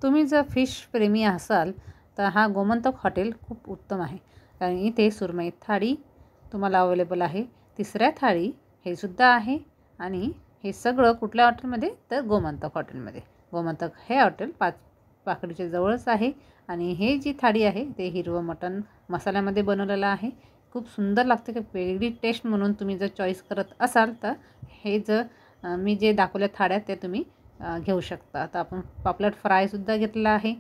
तुम्ही जर फिश प्रेमी असाल तर हा गोमंतक हॉटेल खूप उत्तम आहे, कारण इथे सुरमई थाळी तुम्हाला अवेलेबल आहे, तिसऱ्या थाळी हे सुद्धा आहे। आणि हे सगळं कुठल्या हॉटेलमध्ये तर गोमंतक हॉटेलमध्ये। गोमंतक हे हॉटेल पाकडीच्या जवळच आहे आणि हे जी थाळी आहे ते हिरवं मटण मसाल्यामध्ये बनवलेलं आहे। खूप सुंदर लागते, की वेगळी टेस्ट म्हणून तुम्ही जर चॉईस करत असाल तर हे जर मी जे दाखवल्या थाळ्या ते तुम्ही घेऊ शकता। आता आपण पापलेट फ्रायसुद्धा घेतलेला आहे,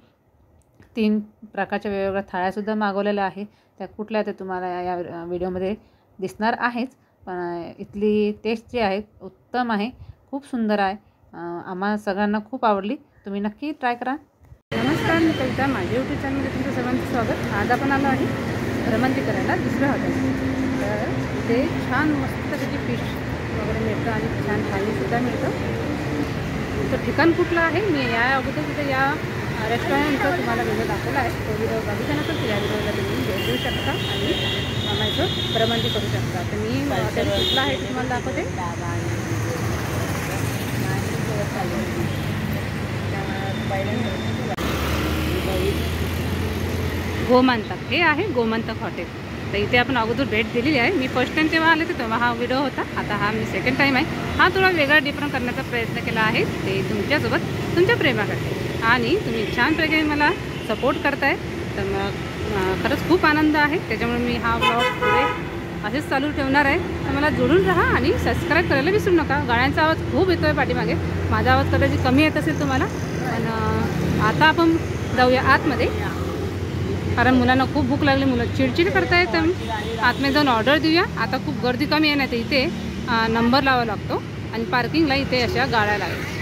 3 प्रकारच्या वेगवेगळ्या थाळ्यासुद्धा मागवलेल्या आहे। त्या कुठल्या ते तुम्हाला या व्हिडिओमध्ये दिसणार आहेच, पण इथली टेस्ट जी आहे उत्तम आहे, खूप सुंदर आहे। आम्हा सगळ्यांना खूप आवडली, तुम्ही नक्की ट्राय करा। नमस्कार, मी कविता, माझ्या यूट्यूब चॅनलमध्ये तुमचं सर्वांचं स्वागत। आज आपण आलो आहे रमंती करायला दुसऱ्या हॉटेल। तर इथे छान मस्तपैकी फिश वगैरे मिळतं आणि छान थाळीसुद्धा मिळतं। तर ठिकाण कुठलं आहे मी या अगोदर तिथे या रेस्टॉरंटचा तुम्हाला व्हिडिओ दाखवला आहे, तो व्हिडिओ बघितला नसेल तर या व्हिडिओला तुम्ही भेट देऊ शकता आणि मामाचं भ्रमंती करू शकता। तर मी हॉटेल कुठलं आहे ते तुम्हाला दाखवते। गोमंतक हे आहे गोमंतक हॉटेल। तर इथे आपण अगोदर भेट दिलेली आहे। मी फर्स्ट टाइम जेव्हा आले तेव्हा हा व्हिडिओ होता, आता हा मी सेकंड टाइम आहे। हा थोडा वेगळा डिफरंट करण्याचा प्रयत्न केला आहे, ते तुमच्यासोबत तुमच्या प्रेमासाठी, आणि तुम्ही छान प्रकारे मला सपोर्ट करताय, तर मग खरंच खूप आनंद आहे। त्याच्यामुळे मी हा व्लॉग पुढे असेच चालू ठेवणार आहे। तर मला जोडून राहा आणि सबस्क्राईब करायला विसरू नका। गाड्यांचा आवाज खूप येतो आहे पाठीमागे, माझा आवाज कदाचित कमी येत असेल तुम्हाला, पण आता आपण जाऊया आतमध्ये, कारण मुलांना खूप भूक लागली, मुलं चिडचिड करतायत। तर आतमध्ये जाऊन ऑर्डर देऊया। आता खूप गर्दी कमी आहे ना, तर इथे नंबर लावावा लागतो आणि पार्किंगला इथे अशा गाड्या लागतात।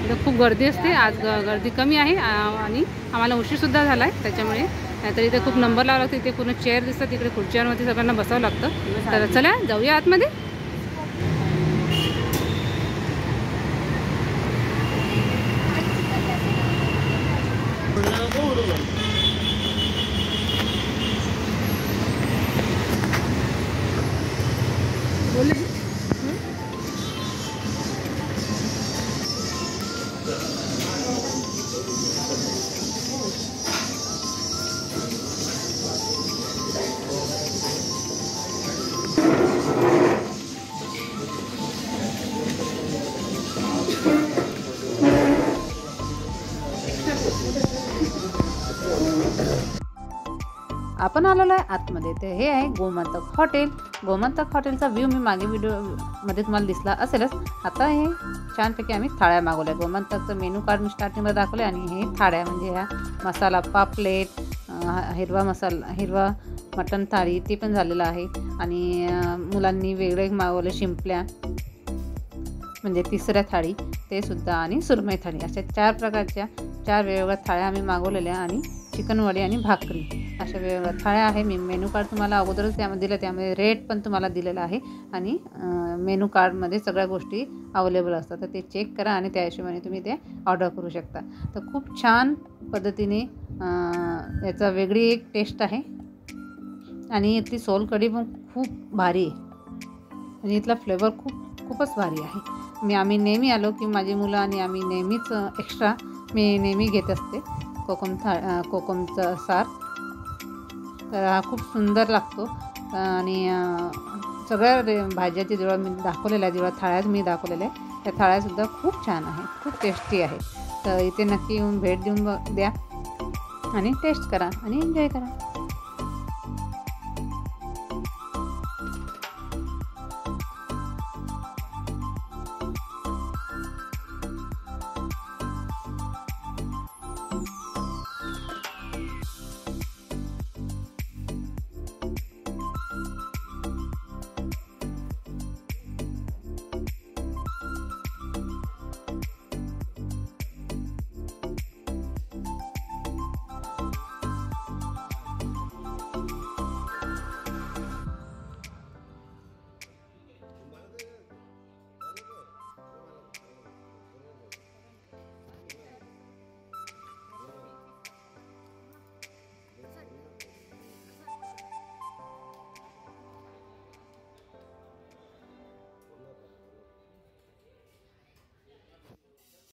इथं खूप गर्दी असते, आज गर्दी कमी आहे आणि आम्हाला उशीरसुद्धा झाला आहे, त्याच्यामुळे नाहीतर इथे खूप नंबर लावावा लागतो। इथे पूर्ण चेअर दिसतात, तिकडे खुर्च्यांवरती सगळ्यांना बसावं लागतं। तर चला जाऊया आतमध्ये। आपण आलेलो आहे आतमध्ये, ते हे आहे गोमंतक हॉटेल। गोमंतक हॉटेलचा व्ह्यू मी मागे व्हिडिओमध्ये तुम्हाला दिसला असेलच। आता हे छानपैकी आम्ही थाळ्या मागवल्या। गोमंतकचं मेनू कार्ड मी स्टार्टिंगला दाखवले, आणि हे थाळ्या म्हणजे ह्या मसाला पापलेट, हिरवा मटण थाळी ते पण झालेलं आहे, आणि मुलांनी वेगळे मागवले शिंपल्या म्हणजे तिसऱ्या थाळी ते सुद्धा, आणि सुरमई थाळी, अशा 4 प्रकारच्या 4 वेगवेगळ्या थाळ्या आम्ही मागवलेल्या, आणि चिकन वडी आणि भाकरी अशा वेगवेगळ्या थाळ्या आहे। मी मेनू कार्ड तुम्हाला अगोदरच त्यामध्ये दिलं, त्यामध्ये रेट पण तुम्हाला दिलेला आहे, आणि मेनू कार्डमध्ये सगळ्या गोष्टी अवेलेबल असतात, तर ते चेक करा आणि त्या हिशोबाने तुम्ही ते ऑर्डर करू शकता। तर खूप छान पद्धतीने याचा वेगळी एक टेस्ट आहे, आणि इथली सोलकढी पण खूप भारी आहे, आणि इथला फ्लेवर खूपच भारी आहे। आम्ही नेहमी आलो की माझी मुलं आणि आम्ही नेहमीच एक्स्ट्रा मी नेहमी घेत असते कोकमचा सार। तर हा खूप सुंदर लागतो, आणि सगळ्या भाज्याची जेव्हा मी दाखवलेल्या आहे, जेव्हा थाळ्यात मी दाखवलेल्या आहे, त्या थाळ्यासुद्धा खूप छान आहे, खूप टेस्टी आहे। तर इथे नक्की येऊन भेट देऊन द्या आणि टेस्ट करा आणि एन्जॉय करा।